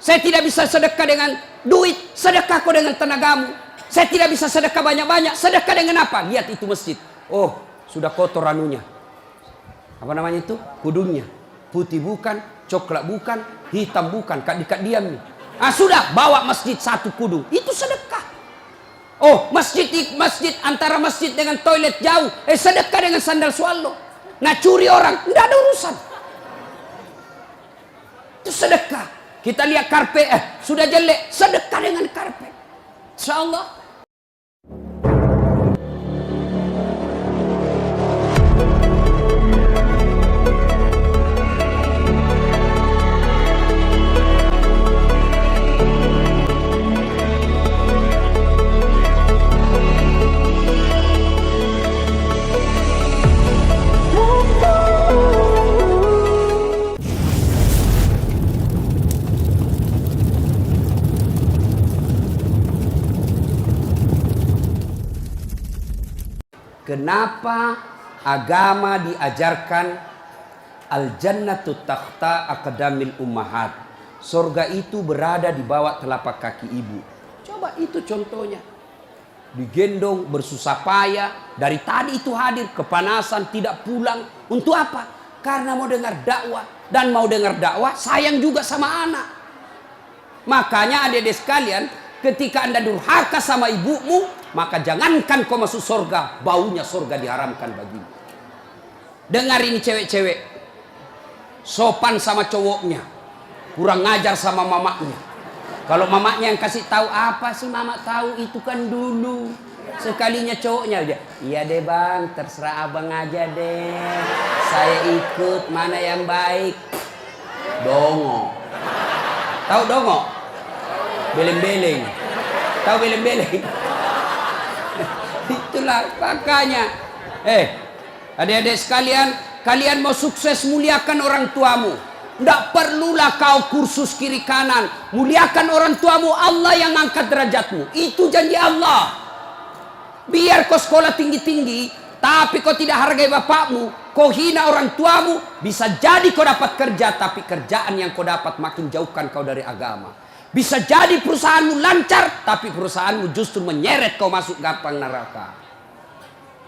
Saya tidak bisa sedekah dengan duit, sedekah kau dengan tenagamu. Saya tidak bisa sedekah banyak-banyak, sedekah dengan apa? Lihat itu masjid. Oh, sudah kotor anunya. Apa namanya itu? Kudunya. Putih bukan, coklat bukan, hitam bukan, kak diam nih. Ah sudah, bawa masjid satu kudu. Itu sedekah. Oh, masjid antara masjid dengan toilet jauh. Sedekah dengan sandal swallow. Nah curi orang, tidak ada urusan. Itu sedekah. Kita lihat karpet, sudah jelek, sedekah dengan karpet. Insyaallah. Kenapa agama diajarkan al-jannatu takhta aqdamil ummahat? Surga itu berada di bawah telapak kaki ibu. Coba itu contohnya. Digendong bersusah payah, dari tadi itu hadir, kepanasan, tidak pulang. Untuk apa? Karena mau dengar dakwah. Dan mau dengar dakwah sayang juga sama anak. Makanya adik-adik sekalian, ketika Anda durhaka sama ibumu, maka jangankan kau masuk surga, baunya surga diharamkan bagimu. Dengar ini cewek-cewek, sopan sama cowoknya, kurang ngajar sama mamaknya. Kalau mamaknya yang kasih tahu, apa sih mama tahu, itu kan dulu. Sekalinya cowoknya aja, iya deh bang, terserah abang aja deh, saya ikut, mana yang baik. Dongo. Tahu dongo? Beleng-beleng. Tahu beleng-beleng? Itulah makanya. Adik-adik sekalian, kalian mau sukses, muliakan orang tuamu. Tidak perlulah kau kursus kiri kanan. Muliakan orang tuamu, Allah yang angkat derajatmu. Itu janji Allah. Biar kau sekolah tinggi-tinggi, tapi kau tidak hargai bapakmu, kau hina orang tuamu, bisa jadi kau dapat kerja, tapi kerjaan yang kau dapat makin jauhkan kau dari agama. Bisa jadi perusahaanmu lancar, tapi perusahaanmu justru menyeret kau masuk gampang neraka.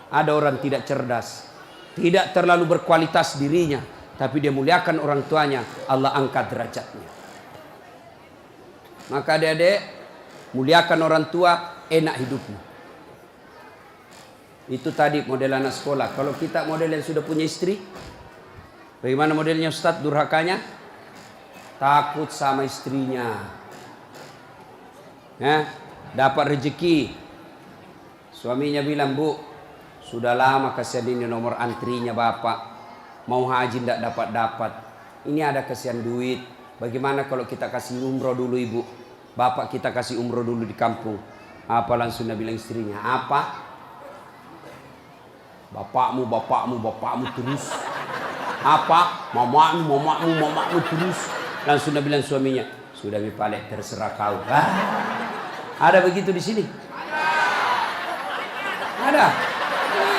Ada orang tidak cerdas, tidak terlalu berkualitas dirinya, tapi dia muliakan orang tuanya, Allah angkat derajatnya. Maka adik-adik, muliakan orang tua, enak hidupmu. Itu tadi model anak sekolah. Kalau kita model yang sudah punya istri, bagaimana modelnya Ustadz durhakanya? Takut sama istrinya. Dapat rezeki, suaminya bilang, bu, sudah lama kasihan ini nomor antrinya bapak, mau haji tidak dapat. Ini ada kasihan duit, bagaimana kalau kita kasih umroh dulu ibu, bapak kita kasih umroh dulu di kampung. Apa langsung dia bilang istrinya, apa? Bapakmu terus. Apa? Mamamu terus. Langsung dia bilang suaminya, sudah mipalek, terserah kau. Ada begitu di sini? Ada.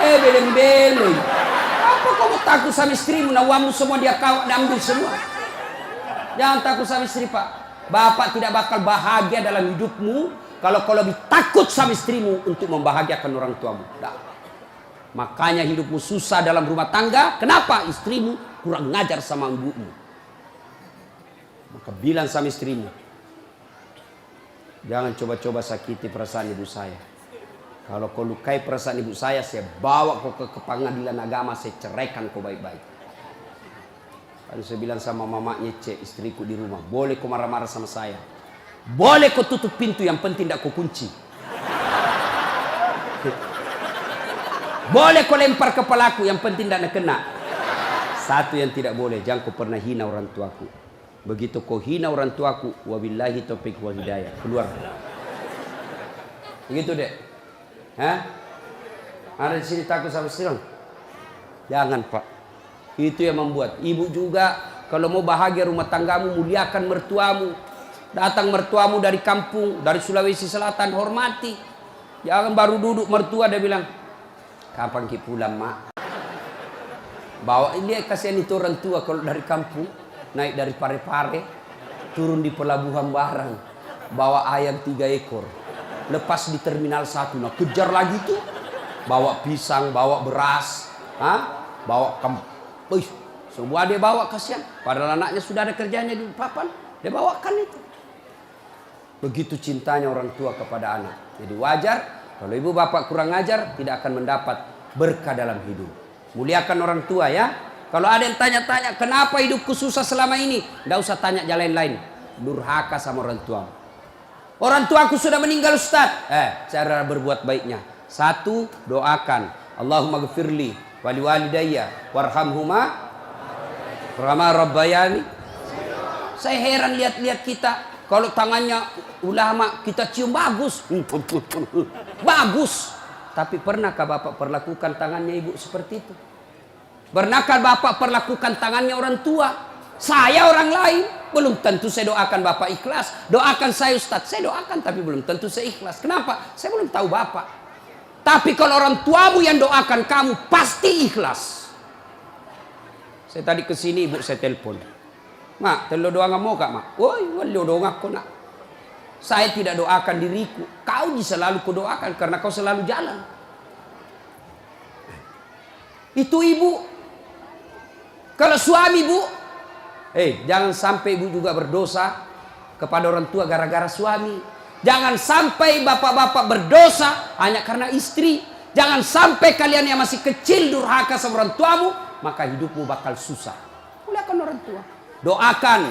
Beleng-beleng. Apa kamu takut sama istrimu? Nawamu semua dia kau ambil semua. Jangan takut sama istri, Pak. Bapak tidak bakal bahagia dalam hidupmu kalau kau lebih takut sama istrimu untuk membahagiakan orang tuamu. Nah. Makanya hidupmu susah dalam rumah tangga. Kenapa? Istrimu kurang ngajar sama ibumu. Maka bilang sama istrimu, jangan coba-coba sakiti perasaan ibu saya. Kalau kau lukai perasaan ibu saya bawa kau ke pengadilan agama, saya ceraikan kau baik-baik. Lalu saya bilang sama mamanya, istriku di rumah, boleh kau marah-marah sama saya, boleh kau tutup pintu, yang penting tidak kau kunci. Boleh kau lempar kepalaku, yang penting tidak kena. Satu yang tidak boleh, jangan kau pernah hina orang tuaku. Begitu kau hina orang tuaku, wabillahi taufiq wal hidayah, keluar. Begitu deh. Ada di sini takut sama istri? Jangan, Pak. Itu yang membuat ibu juga kalau mau bahagia rumah tanggamu, muliakan mertuamu. Datang mertuamu dari kampung, dari Sulawesi Selatan, hormati. Jangan baru duduk mertua dia bilang, kapan ki pulang, mak? Bawa ini, kasihan itu orang tua kalau dari kampung naik dari Pare-Pare, turun di pelabuhan barang, bawa ayam 3 ekor. Lepas di terminal 1, nah kejar lagi tuh. Bawa pisang, bawa beras, bawa semua dia bawa, kasihan. Padahal anaknya sudah ada kerjanya di papan, dia bawakan itu. Begitu cintanya orang tua kepada anak. Jadi wajar kalau ibu bapak kurang ajar, tidak akan mendapat berkah dalam hidup. Muliakan orang tua ya. Kalau ada yang tanya-tanya, kenapa hidupku susah selama ini? Tidak usah tanya jalan lain. Durhaka sama orang tua. Orang tuaku sudah meninggal Ustaz. Cara berbuat baiknya. 1, doakan. Allahumma gfirli wali walidayya warhamhuma kama rabbayani. Saya heran lihat-lihat kita. Kalau tangannya ulama kita cium bagus. Bagus. Tapi pernahkah Bapak perlakukan tangannya ibu seperti itu? Pernahkah Bapak perlakukan tangannya orang tua? Saya orang lain, belum tentu saya doakan Bapak ikhlas. Doakan saya Ustaz, saya doakan tapi belum tentu saya ikhlas. Kenapa? Saya belum tahu Bapak. Tapi kalau orang tuamu yang doakan kamu, pasti ikhlas. Saya tadi kesini ibu saya telepon. Mak, telo doa nggak mau kak mak? Woi, wali doa ngaku nak. Saya tidak doakan diriku. Kau selalu kudoakan karena kau selalu jalan. Itu ibu. Kalau suami bu, jangan sampai ibu juga berdosa kepada orang tua gara-gara suami. Jangan sampai bapak-bapak berdosa hanya karena istri. Jangan sampai kalian yang masih kecil durhaka sama orang tuamu, maka hidupmu bakal susah. Muliakan orang tua. Doakan.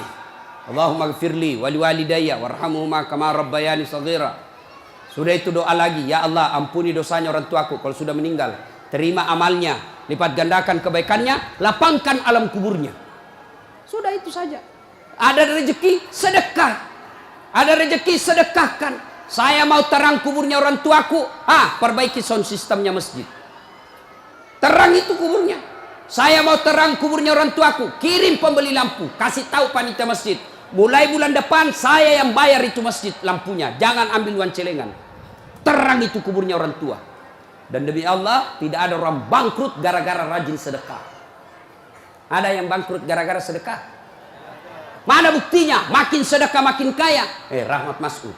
Allahumma gfirli wali walidayya warhamhuma kama rabbayani shaghira. Sudah itu doa lagi, ya Allah ampuni dosanya orang tuaku kalau sudah meninggal. Terima amalnya, lipat gandakan kebaikannya, lapangkan alam kuburnya. Sudah itu saja. Ada rezeki, sedekah. Ada rezeki, sedekahkan. Saya mau terang kuburnya orang tuaku. Perbaiki sound sistemnya masjid. Terang itu kuburnya. Saya mau terang kuburnya orang tuaku. Kirim pembeli lampu. Kasih tahu panitia masjid. Mulai bulan depan saya yang bayar itu masjid lampunya. Jangan ambil uang celengan. Terang itu kuburnya orang tua. Dan demi Allah tidak ada orang bangkrut gara-gara rajin sedekah. Ada yang bangkrut gara-gara sedekah? Mana buktinya? Makin sedekah makin kaya. Rahmat Mas'ud.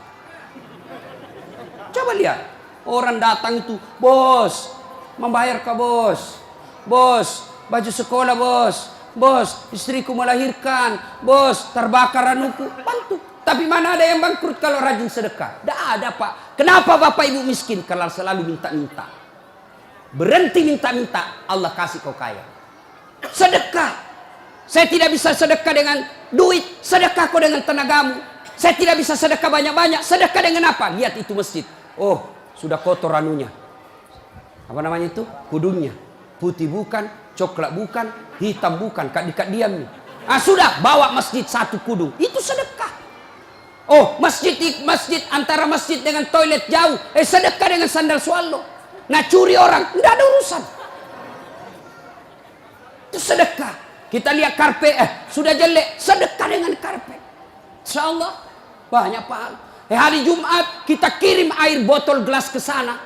Coba lihat. Orang datang itu, bos, membayar ke bos. Bos, baju sekolah bos. Bos, istriku melahirkan. Bos, terbakar anuku. Bantu. Tapi mana ada yang bangkrut kalau rajin sedekah? Tidak ada pak. Kenapa bapak ibu miskin? Kalau selalu minta-minta. Berhenti minta-minta. Allah kasih kau kaya. Sedekah. Saya tidak bisa sedekah dengan duit. Sedekah kau dengan tenagamu. Saya tidak bisa sedekah banyak-banyak. Sedekah dengan apa? Lihat itu masjid. Oh, sudah kotor anunya. Apa namanya itu? Kudungnya. Putih bukan, coklat bukan, hitam bukan. Kak diam nih. Sudah, bawa masjid satu kudung. Itu sedekah. Oh, masjid antara masjid dengan toilet jauh. Sedekah dengan sandal swallow. Nah, curi orang, tidak ada urusan. Itu sedekah. Kita lihat karpet, sudah jelek, sedekah dengan karpet. Insyaallah banyak pahala. Hari Jumat kita kirim air botol gelas ke sana.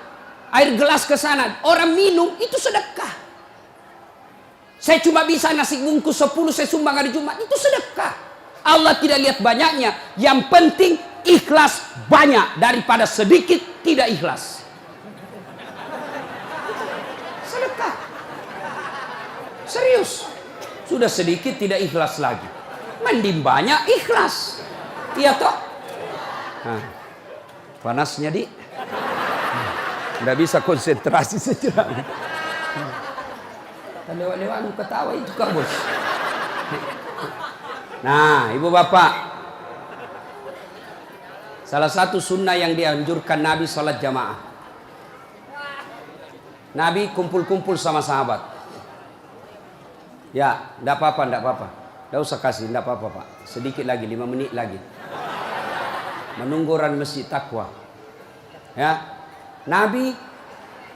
Air gelas ke sana, orang minum itu sedekah. Saya cuma bisa nasi bungkus 10 saya sumbang hari Jumat, itu sedekah. Allah tidak lihat banyaknya, yang penting ikhlas banyak daripada sedikit tidak ikhlas. Sedekah. Serius. Sudah sedikit tidak ikhlas lagi. Mending banyak ikhlas. Iya toh? Panasnya di. Nggak bisa konsentrasi sejenak. Lewat-lewat ketawa itu kak bos. Nah ibu bapak, salah satu sunnah yang dianjurkan Nabi sholat jamaah. Nabi kumpul-kumpul sama sahabat. Ya, enggak apa-apa, enggak apa-apa. Enggak usah kasih, enggak apa-apa pak. Sedikit lagi, 5 menit lagi. Menunggu orang masjid takwa. Ya, Nabi,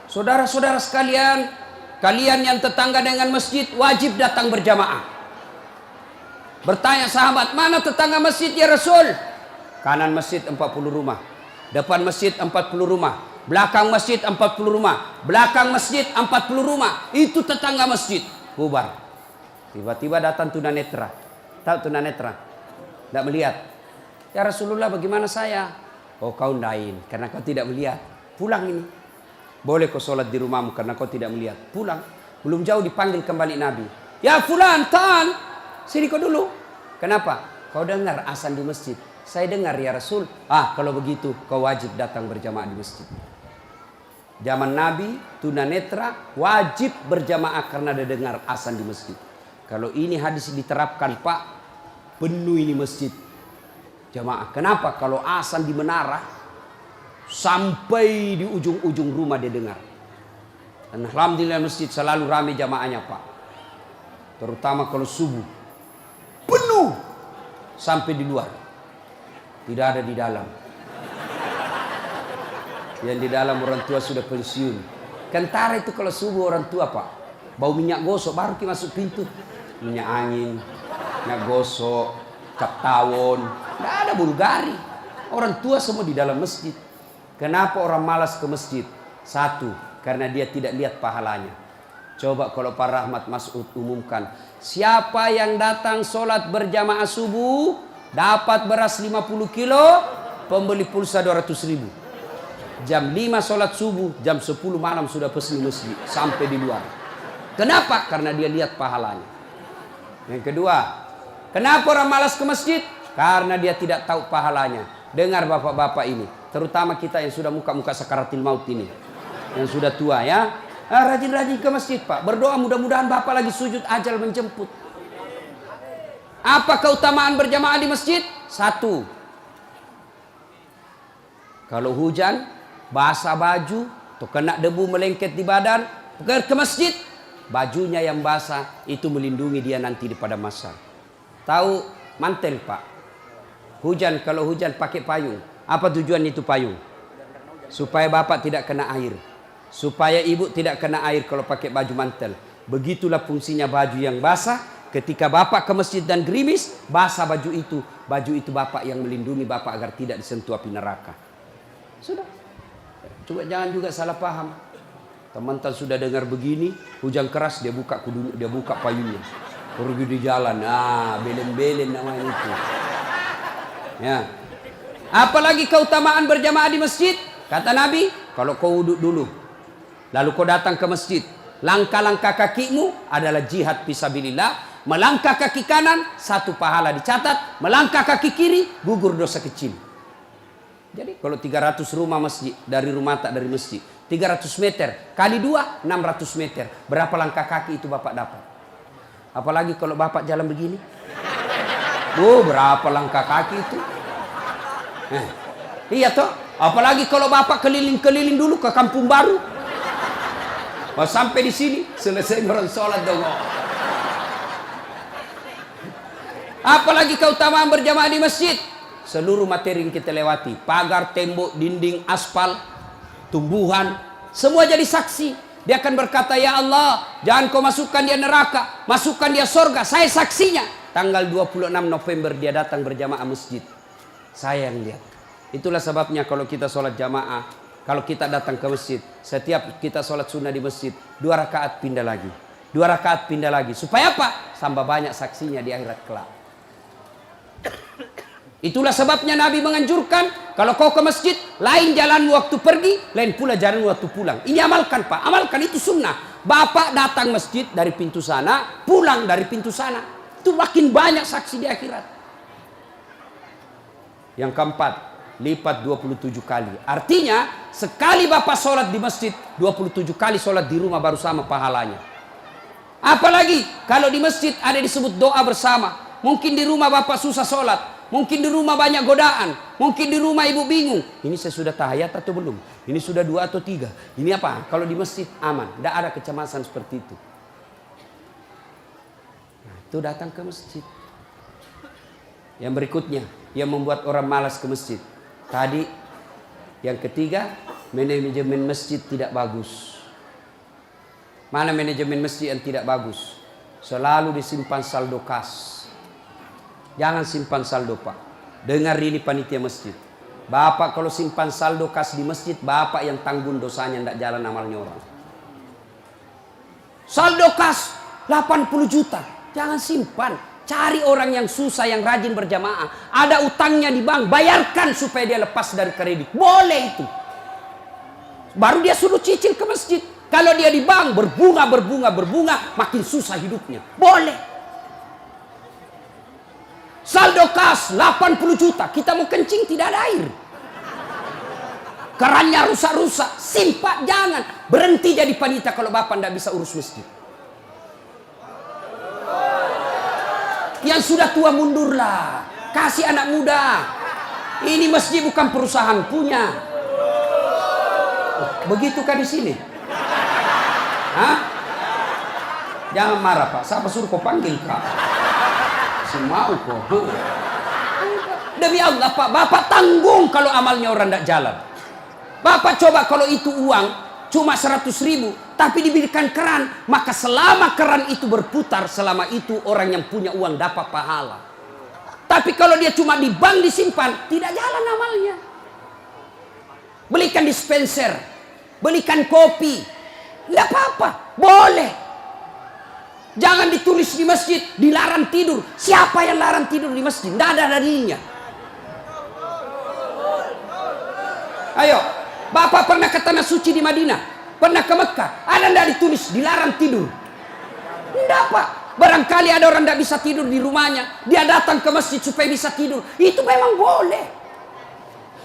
saudara-saudara sekalian, kalian yang tetangga dengan masjid wajib datang berjamaah. Bertanya sahabat, mana tetangga masjid ya Rasul? Kanan masjid 40 rumah, depan masjid 40 rumah, belakang masjid 40 rumah, belakang masjid 40 rumah. Itu tetangga masjid. Bubar. Tiba-tiba datang tunanetra. Tahu tunanetra? Tidak melihat. Ya Rasulullah, bagaimana saya? Oh, kau lain karena kau tidak melihat. Pulang ini. Boleh kau sholat di rumahmu karena kau tidak melihat. Pulang. Belum jauh dipanggil kembali Nabi. Ya fulan, ta'al. Sini kau dulu. Kenapa? Kau dengar azan di masjid. Saya dengar ya Rasul. Kalau begitu kau wajib datang berjamaah di masjid. Zaman Nabi, tunanetra wajib berjamaah karena ada dengar azan di masjid. Kalau ini hadis diterapkan, Pak, penuh ini masjid jamaah. Kenapa? Kalau azan di menara sampai di ujung-ujung rumah dia dengar. Dan alhamdulillah masjid selalu ramai jamaahnya, Pak. Terutama kalau subuh. Penuh sampai di luar. Tidak ada di dalam. Yang di dalam orang tua sudah pensiun. Kentara itu kalau subuh orang tua, Pak, bau minyak gosok baru kita masuk pintu. Minyak angin, minyak gosok, cap tawon. Tidak ada Bulgari. Orang tua semua di dalam masjid. Kenapa orang malas ke masjid? Satu, karena dia tidak lihat pahalanya. Coba kalau Pak Rahmat Mas'ud umumkan, siapa yang datang sholat berjamaah subuh dapat beras 50 kilo, pembeli pulsa 200.000. Jam 5 sholat subuh, jam 10 malam sudah pesan masjid sampai di luar. Kenapa? Karena dia lihat pahalanya. Yang kedua, kenapa orang malas ke masjid? Karena dia tidak tahu pahalanya. Dengar bapak-bapak ini, terutama kita yang sudah muka-muka sakaratil maut ini, yang sudah tua ya, rajin-rajin ke masjid, Pak. Berdoa mudah-mudahan bapak lagi sujud ajal menjemput. Apa keutamaan berjamaah di masjid? Satu, kalau hujan, basah baju, atau kena debu melengket di badan, ke masjid, bajunya yang basah itu melindungi dia nanti di pada masa. Tahu mantel, Pak? Hujan, kalau hujan pakai payung. Apa tujuan itu payung? Supaya bapak tidak kena air. Supaya ibu tidak kena air kalau pakai baju mantel. Begitulah fungsinya baju yang basah. Ketika bapak ke masjid dan gerimis, basah baju itu bapak yang melindungi bapak agar tidak disentuh api neraka. Sudah. Coba jangan juga salah paham. Teman-teman sudah dengar begini, hujan keras dia buka payungnya. Pergi di jalan, belen-belen namanya itu. Ya. Apalagi keutamaan berjamaah di masjid? Kata Nabi, kalau kau wudhu dulu, lalu kau datang ke masjid, langkah-langkah kakimu adalah jihad fisabilillah. Melangkah kaki kanan, 1 pahala dicatat. Melangkah kaki kiri, gugur dosa kecil. Jadi kalau 300 rumah masjid, dari rumah tak dari masjid, 300 meter kali 2, 600 meter. Berapa langkah kaki itu bapak dapat? Apalagi kalau bapak jalan begini. Berapa langkah kaki itu? Iya toh. Apalagi kalau bapak keliling-keliling dulu ke kampung baru. Sampai di sini selesai orang sholat dong. Apalagi keutamaan berjamaah di masjid. Seluruh materi yang kita lewati, pagar, tembok, dinding, aspal, tumbuhan, semua jadi saksi. Dia akan berkata, ya Allah, jangan kau masukkan dia neraka, masukkan dia surga. Saya saksinya. Tanggal 26 November dia datang berjamaah masjid. Saya yang lihat. Itulah sebabnya kalau kita sholat jamaah, kalau kita datang ke masjid, setiap kita sholat sunnah di masjid, 2 rakaat pindah lagi. 2 rakaat pindah lagi. Supaya apa? Tambah banyak saksinya di akhirat kelak. Itulah sebabnya Nabi menganjurkan, kalau kau ke masjid, lain jalan waktu pergi, lain pula jalan waktu pulang. Ini amalkan, Pak. Amalkan, itu sunnah. Bapak datang masjid dari pintu sana, pulang dari pintu sana. Itu makin banyak saksi di akhirat. Yang keempat, lipat 27 kali. Artinya, sekali bapak sholat di masjid, 27 kali sholat di rumah baru sama pahalanya. Apalagi, kalau di masjid ada disebut doa bersama. Mungkin di rumah bapak susah sholat. Mungkin di rumah banyak godaan. Mungkin di rumah ibu bingung. Ini saya sudah tahiyat atau belum? Ini sudah 2 atau 3? Ini apa? Kalau di masjid aman. Tidak ada kecemasan seperti itu. Nah, itu datang ke masjid. Yang berikutnya, yang membuat orang malas ke masjid. Tadi, yang ketiga, manajemen masjid tidak bagus. Mana manajemen masjid yang tidak bagus? Selalu disimpan saldo kas. Jangan simpan saldo, Pak. Dengar ini panitia masjid. Bapak kalau simpan saldo kas di masjid, bapak yang tanggung dosanya, tidak jalan amalnya orang. Saldo kas 80 juta. Jangan simpan. Cari orang yang susah, yang rajin berjamaah. Ada utangnya di bank, bayarkan supaya dia lepas dari kredit. Boleh itu. Baru dia suruh cicil ke masjid. Kalau dia di bank berbunga, makin susah hidupnya. Boleh. Saldo kas 80 juta, kita mau kencing tidak ada air. Kerannya rusak-rusak, simpak, jangan. Berhenti jadi panitia kalau bapak tidak bisa urus masjid. Yang sudah tua mundurlah, kasih anak muda. Ini masjid bukan perusahaan punya. Begitukah di sini? Hah? Jangan marah Pak, siapa suruh kau panggil Kak? Semau kok. Demi Allah Pak, bapak tanggung kalau amalnya orang tidak jalan. Bapak coba kalau itu uang cuma 100.000, tapi diberikan keran, maka selama keran itu berputar, selama itu orang yang punya uang dapat pahala. Tapi kalau dia cuma di bank disimpan, tidak jalan amalnya. Belikan dispenser, belikan kopi, tidak apa-apa, boleh. Jangan ditulis di masjid, dilarang tidur. Siapa yang larang tidur di masjid? Tidak ada dalilnya. Ayo, Bapak pernah ke tanah suci di Madinah, pernah ke Mekah, ada tidak ditulis dilarang tidur? Tidak Pak. Barangkali ada orang tidak bisa tidur di rumahnya, dia datang ke masjid supaya bisa tidur. Itu memang boleh.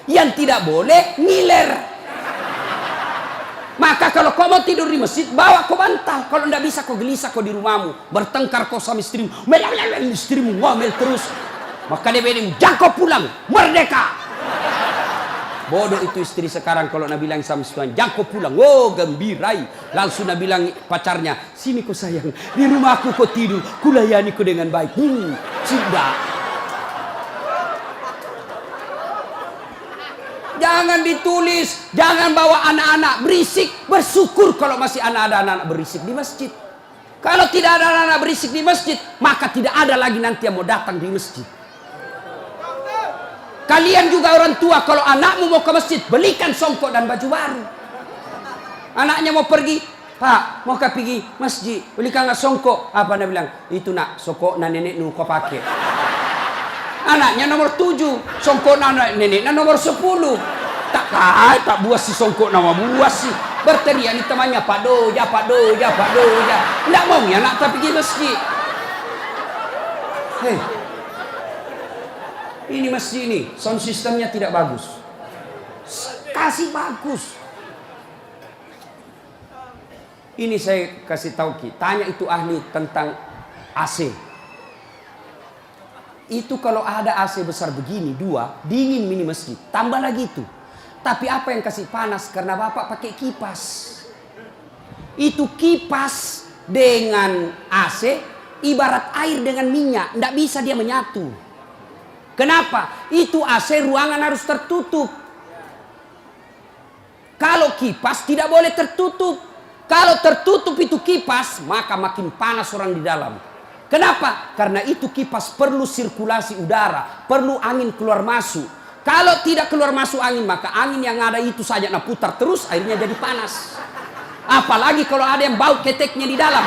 Yang tidak boleh ngiler. Maka kalau kau mau tidur di masjid, bawa kau bantal. Kalau tidak bisa kau gelisah kau di rumahmu, bertengkar kau sama istrimu, istrimu ngomel terus. Maka dia bilang, jangan kau pulang, merdeka. Bodoh itu istri sekarang kalau Nabi bilang sama istrinya, jangan kau pulang. Oh gembirai. Langsung Nabi bilang pacarnya, sini kau sayang, di rumahku kau tidur, kulayani kau dengan baik. Sudah. Jangan ditulis, jangan bawa anak-anak berisik. Bersyukur kalau masih ada anak-anak berisik di masjid. Kalau tidak ada anak-anak berisik di masjid, maka tidak ada lagi nanti yang mau datang di masjid. Kalian juga orang tua, kalau anakmu mau ke masjid, belikan songkok dan baju baru. Anaknya mau pergi, Pak, mau pergi masjid, belikan nggak songkok? Apa dia bilang? Itu nak, songkok na nenek nu kau pakai. Anaknya nomor 7, songkok na nenek na nomor 10. Tak buas si songkok nama buas si. Berteriak ni temannya, Pak Doja. Tidak mau ya anak tak pergi masjid. Hei. Ini masjid ini, sound systemnya tidak bagus. Kasih bagus. Ini saya kasih tahu Ki, tanya itu ahli tentang AC. Itu kalau ada AC besar begini, 2, dingin mini masjid. Tambah lagi itu. Tapi apa yang kasih panas? Karena Bapak pakai kipas. Itu kipas dengan AC, ibarat air dengan minyak. Tidak bisa dia menyatu. Kenapa? Itu AC ruangan harus tertutup. Kalau kipas tidak boleh tertutup. Kalau tertutup itu kipas, maka makin panas orang di dalam. Kenapa? Karena itu kipas perlu sirkulasi udara, perlu angin keluar masuk. Kalau tidak keluar masuk angin, maka angin yang ada itu saja nak putar terus, airnya jadi panas. Apalagi kalau ada yang bau keteknya di dalam.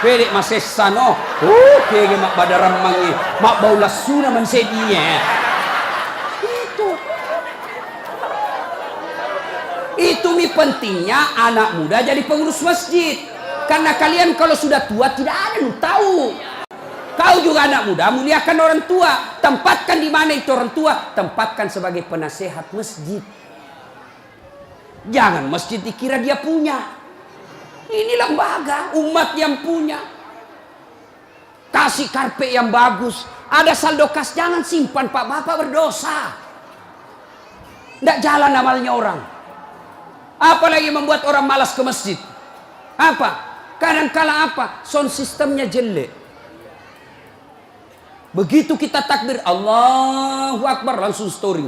Pedek masesano, kege mak badaram mangi, mak bau lasuna mansedinya. Itu mi pentingnya anak muda jadi pengurus masjid. Karena kalian kalau sudah tua tidak ada lu tahu. Kau juga anak muda, muliakan orang tua. Tempatkan di mana itu orang tua, tempatkan sebagai penasehat masjid. Jangan masjid dikira dia punya. Ini lembaga umat yang punya. Kasih karpet yang bagus. Ada saldo kas, jangan simpan Pak, Bapak berdosa. Tidak jalan amalnya orang. Apalagi membuat orang malas ke masjid. Apa? Kadang-kala apa? Sound sistemnya jelek. Begitu kita takbir Allahu Akbar, langsung story.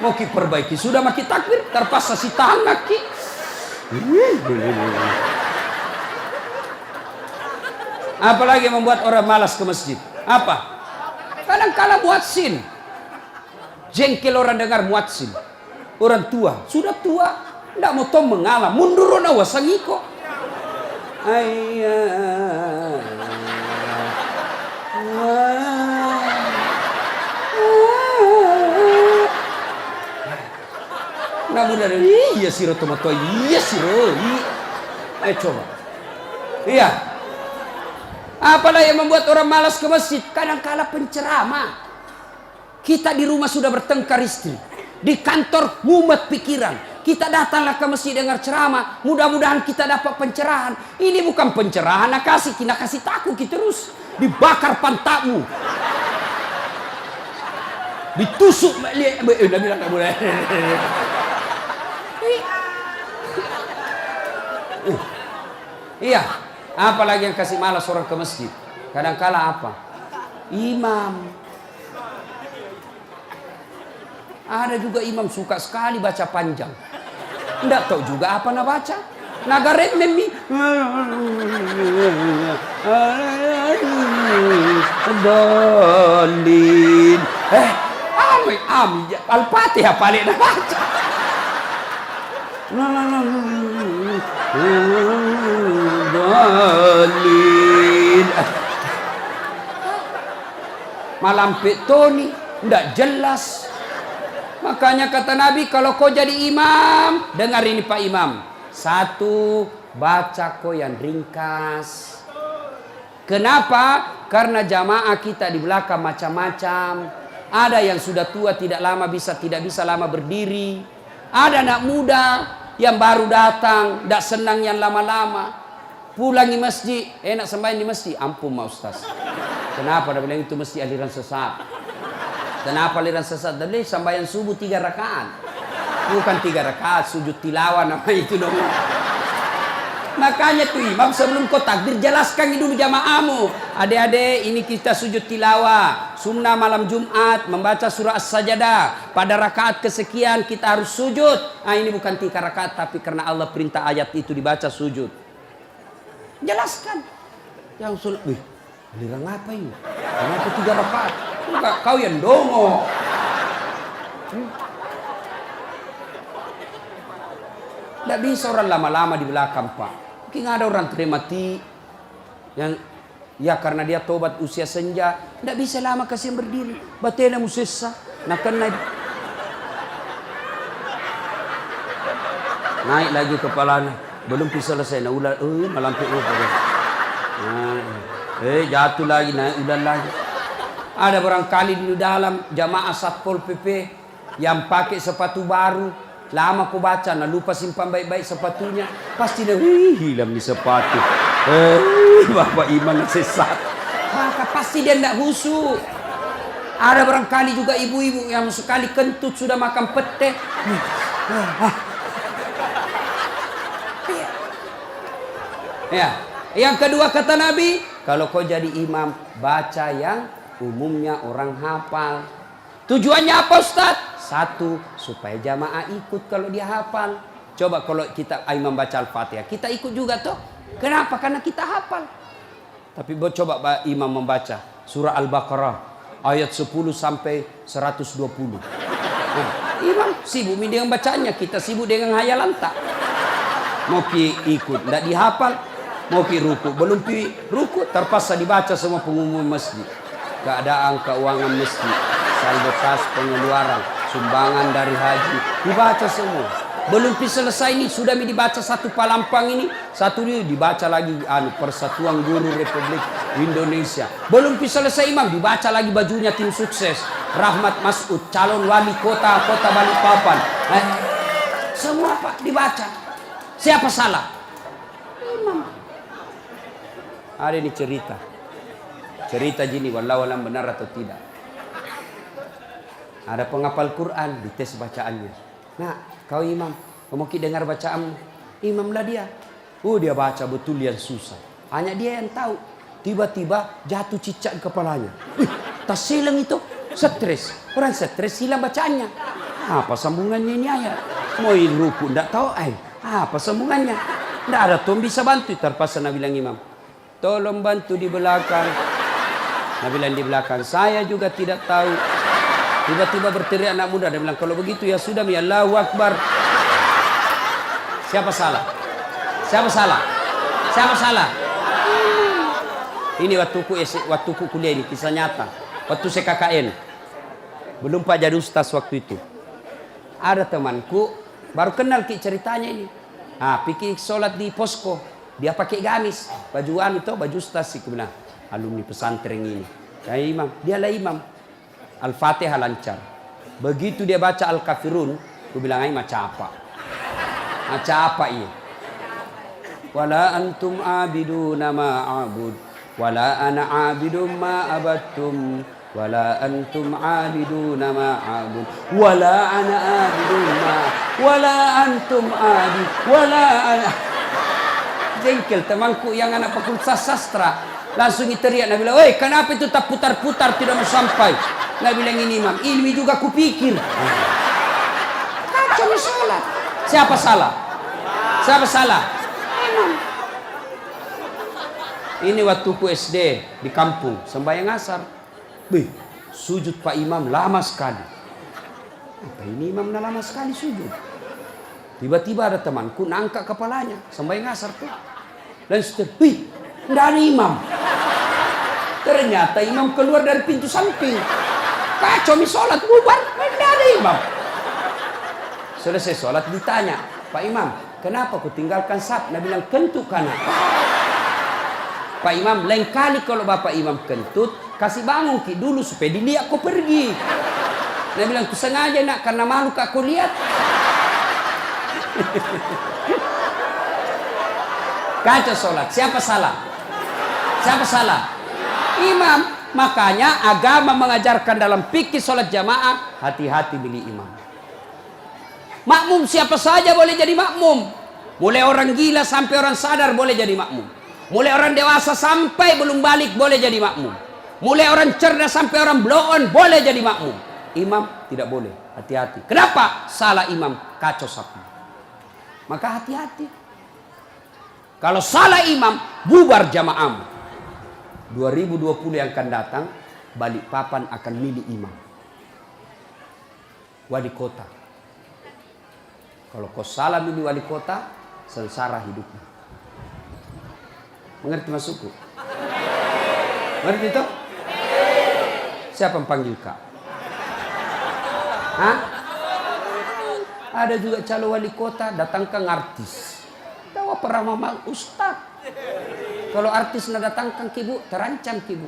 Mau ki perbaiki, sudah maki takbir, terpaksa si tangan ki. Apalagi membuat orang malas ke masjid. Apa? Kadang-kala muadzin. Jengkel orang dengar muadzin. Orang tua, sudah tua. Ndak mau tom mengalah, mundur na wasangiko. Ayah. Nah mudah iya siro tomato, iya siro. Ayo coba. Iya. Apalah yang membuat orang malas ke masjid? Kadang-kala penceramah. Kita di rumah sudah bertengkar istri, di kantor mumet pikiran. Kita datanglah ke masjid dengar ceramah, mudah-mudahan kita dapat pencerahan. Ini bukan pencerahan, nak kasih takut kita terus. Dibakar pantatmu, ditusuk. Nabi bilang tak boleh. Iya, apalagi yang kasih malas orang ke masjid. Kadang-kala apa? Imam. Ada juga imam suka sekali baca panjang. Tidak tahu juga apa nak baca. Nagaret memi. Dolin. Al-Fatihah paling nak baca. Dolin. Malam petoni tidak jelas. Makanya kata Nabi, kalau kau jadi imam, dengar ini Pak Imam. Satu, baca kau yang ringkas. Kenapa? Karena jamaah kita di belakang macam-macam. Ada yang sudah tua tidak bisa lama berdiri. Ada anak muda yang baru datang, tidak senang yang lama-lama. Pulang di masjid, enak sembahyang di masjid. Ampun Ma Ustaz. Kenapa dia bilang itu masjid aliran sesat? Kenapa aliran sesat? Tadi sembahyang subuh 3 rakaat. Bukan 3 rakaat, sujud tilawah nama itu dong. Makanya tuh imam sebelum kau takbir jelaskan dulu jamaahmu. Adik-adik, ini kita sujud tilawah. Sunnah malam Jumat membaca surah As-Sajdah. Pada rakaat kesekian kita harus sujud. Nah ini bukan 3 rakaat, tapi karena Allah perintah ayat itu dibaca sujud. Jelaskan. Yang sulit, wih, aliran apa ini? Kenapa 3 rakaat? Enggak, kau yang dongo. Tidak bisa orang lama-lama di belakang Pak. Mungkin ada orang mati yang ya karena dia tobat usia senja. Tidak bisa lama kasih berdiri. Batena musessa. Nah kan naik lagi kepalanya. Belum bisa selesai. Nah ulah, malampir jatuh lagi, naik udah lagi. Ada barangkali di dalam jamaah Satpol PP yang pakai sepatu baru. Lama ku baca, nah lupa simpan baik-baik sepatunya. Pasti dia hilang di sepatu. Bapak Imam sesat. Maka pasti dia tidak khusyuk. Ada barangkali juga ibu-ibu yang sekali kentut sudah makan pete. Ya. Yang kedua kata Nabi, kalau kau jadi imam, baca yang umumnya orang hafal. Tujuannya apa Ustaz? Satu, supaya jamaah ikut kalau dia hafal. Coba kalau kita imam baca Al-Fatihah, kita ikut juga toh. Kenapa? Karena kita hafal. Tapi coba imam membaca surah Al-Baqarah ayat 10 sampai 120. Nah, imam sibuk dengan bacanya, kita sibuk dengan hayalan tak. Mau ikut, tidak dihafal. Mau ruku, belum ruku, terpaksa dibaca semua pengumuman masjid. Keadaan keuangan masjid, saldo kas pengeluaran, sumbangan dari haji, dibaca semua. Belum selesai ini sudah dibaca satu palampang ini, satu ini dibaca lagi Persatuan Guru Republik Indonesia. Belum selesai imam dibaca lagi bajunya tim sukses Rahmat Masud, calon wali kota Balikpapan. Semua Pak dibaca. Siapa salah? Imam. Ada ini cerita gini, wallahu alam benar atau tidak. Ada penghafal Quran, dites bacaannya. Nah, kau imam, kau mau dengar bacaan imam lah dia. Dia baca betul yang susah. Hanya dia yang tahu. Tiba-tiba jatuh cicak kepalanya. Tas silang itu, stres. Orang stres hilang bacaannya. Apa sambungannya ini ayat? Mau ruku, tidak tahu apa sambungannya? Tidak ada tuh bisa bantu. Terpaksa Nabi bilang imam, tolong bantu di belakang. Nabi bilang di belakang, saya juga tidak tahu. Tiba-tiba berteriak anak muda. Dia bilang, kalau begitu ya sudah, ya Allahu Akbar. Siapa salah? Siapa salah? Siapa salah? Ini waktuku kuliah ini kisah nyata. Waktu saya KKN. Belum Pak jadi ustaz waktu itu. Ada temanku baru kenal ceritanya ini. Pikir sholat di posko. Dia pakai gamis, baju itu, baju ustaz sih. Kemudian alumni pesantren ini. Ya imam, dia lah imam. Al-Fatihah lancar. Begitu dia baca Al-Kafirun, aku bilang aja macam apa? Macam apa ini? Wala antum abiduna ma'abud, wala ana abidum ma'abattum, wala antum abiduna ma'abud, wala ana abidum wala antum abid, wala ana. Jengkel temanku yang anak fakultas sastra langsung teriak. Nabi bilang, "Woi, kenapa itu tak putar-putar tidak mau sampai?" Nabi bilang, "Ini imam, ilmi juga kupikir." Kacau salah. Siapa salah? Siapa salah? Imam. Ini waktuku SD di kampung sembahyang asar. Sujud Pak Imam lama sekali. Apa ini imam lama sekali sujud? Tiba-tiba ada temanku nangkak kepalanya sembahyang asar tuh. Dan tidak ada imam. Ternyata imam keluar dari pintu samping. Kacau sholat bubar, tidak ada imam. Selesai sholat ditanya, "Pak Imam, kenapa kau tinggalkan saf?" Nabi bilang, "Kentut kanan." Pak Imam, lain kali kalau Bapak Imam kentut, kasih bangun ki dulu supaya dilihat kau pergi. Nabi bilang, "Ku sengaja nak, karena malu kau lihat." Kacau sholat. Siapa salah? Siapa salah? Imam. Makanya agama mengajarkan dalam fikih sholat jamaah, hati-hati milih imam. Makmum siapa saja boleh jadi makmum. Mulai orang gila sampai orang sadar boleh jadi makmum. Mulai orang dewasa sampai belum balik boleh jadi makmum. Mulai orang cerdas sampai orang blow on boleh jadi makmum. Imam tidak boleh. Hati-hati. Kenapa? Salah imam, kacau sapi. Maka hati-hati. Kalau salah imam, bubar jamaah. 2020 yang akan datang, Balikpapan akan milih imam. Wali kota. Kalau kau salah milih wali kota, sengsara hidupmu. Mengerti maksudku? Mengerti itu? Siapa yang panggil kak? Hah? Ada juga calon wali kota, datangkan artis. Tahu pernah mama ustaz. Kalau artis nak datangkan kibu, terancam kibu.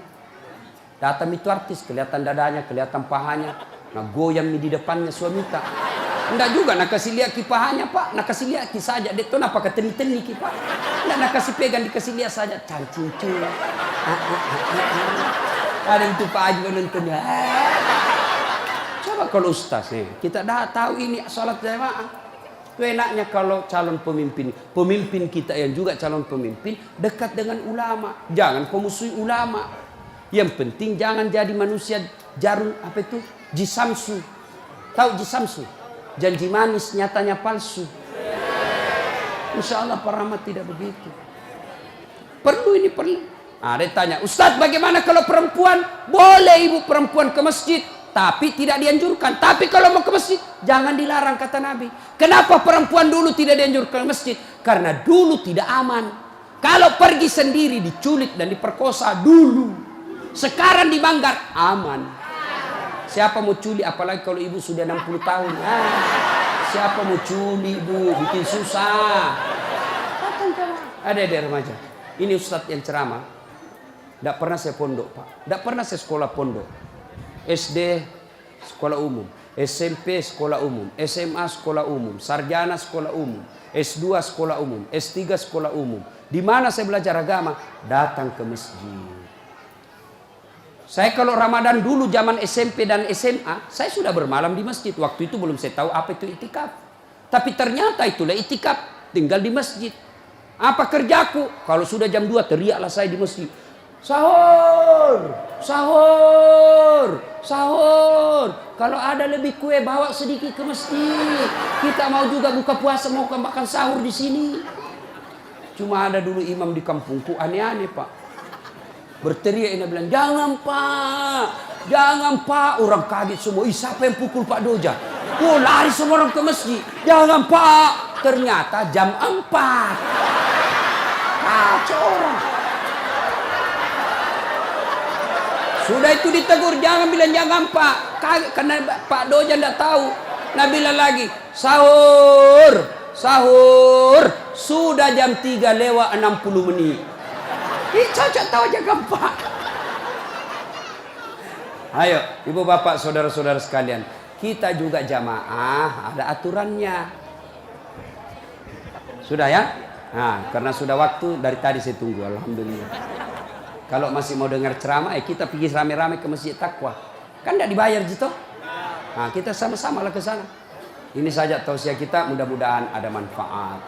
Datang itu artis, kelihatan dadanya, kelihatan pahanya. Nah goyang di depannya suami tak. Enggak juga nak kasih lihat kipahanya pak, nak kasih lihat saja. Dia tu nak pakai teni-teni kipak. Enggak nak kasih pegang, dikasih lihat saja. Cancing-cing. Ada itu Pak Haji menontonnya. Coba kalau ustaz nih, kita dah tahu ini salat jamaah. Itu enaknya kalau calon pemimpin kita yang juga calon pemimpin dekat dengan ulama. Jangan kau musuhi ulama. Yang penting jangan jadi manusia jarum apa itu? Jisamsu. Tahu jisamsu? Janji manis nyatanya palsu. Insya Allah para rahmat tidak begitu. Perlu ini perlu. Dia tanya, "Ustaz bagaimana kalau perempuan?" Boleh ibu perempuan ke masjid, tapi tidak dianjurkan. Tapi kalau mau ke masjid, jangan dilarang kata Nabi. Kenapa perempuan dulu tidak dianjurkan ke masjid? Karena dulu tidak aman. Kalau pergi sendiri diculik dan diperkosa dulu. Sekarang di Manggar aman. Siapa mau culik apalagi kalau ibu sudah 60 tahun. Siapa mau culik bu, bikin susah. Ada remaja. Ini ustadz yang ceramah. Tidak pernah saya pondok pak. Tidak pernah saya sekolah pondok. SD sekolah umum, SMP sekolah umum, SMA sekolah umum, sarjana sekolah umum, S2 sekolah umum, S3 sekolah umum. Di mana saya belajar agama? Datang ke masjid. Saya kalau Ramadan dulu zaman SMP dan SMA, saya sudah bermalam di masjid. Waktu itu belum saya tahu apa itu itikaf. Tapi ternyata itulah itikaf, tinggal di masjid. Apa kerjaku? Kalau sudah jam 2 teriaklah saya di masjid. Sahur, sahur, sahur. Kalau ada lebih kue bawa sedikit ke masjid. Kita mau juga buka puasa, mau makan sahur di sini. Cuma ada dulu imam di kampungku aneh-aneh pak. Berteriak ini bilang, "Jangan pak, jangan pak." Orang kaget semua. Siapa yang pukul Pak Doja? Oh lari semua orang ke masjid. "Jangan pak." ternyata jam 4. Kacau orang. Sudah itu ditegur, jangan bilang jangan Pak. Karena Pak Doja tidak tahu. Nah bilang lagi, sahur. Sudah jam 3 lewat 60 menit. Ih, cocok tahu jangan Pak. Ayo, ibu bapak, saudara-saudara sekalian. Kita juga jamaah, ada aturannya. Sudah ya? Nah, karena sudah waktu, dari tadi saya tunggu, alhamdulillah. Kalau masih mau dengar ceramah, kita pergi rame-rame ke Masjid Taqwa. Kan tidak dibayar gitu. Nah, kita sama-sama lah ke sana. Ini saja tausiah kita, mudah-mudahan ada manfaat.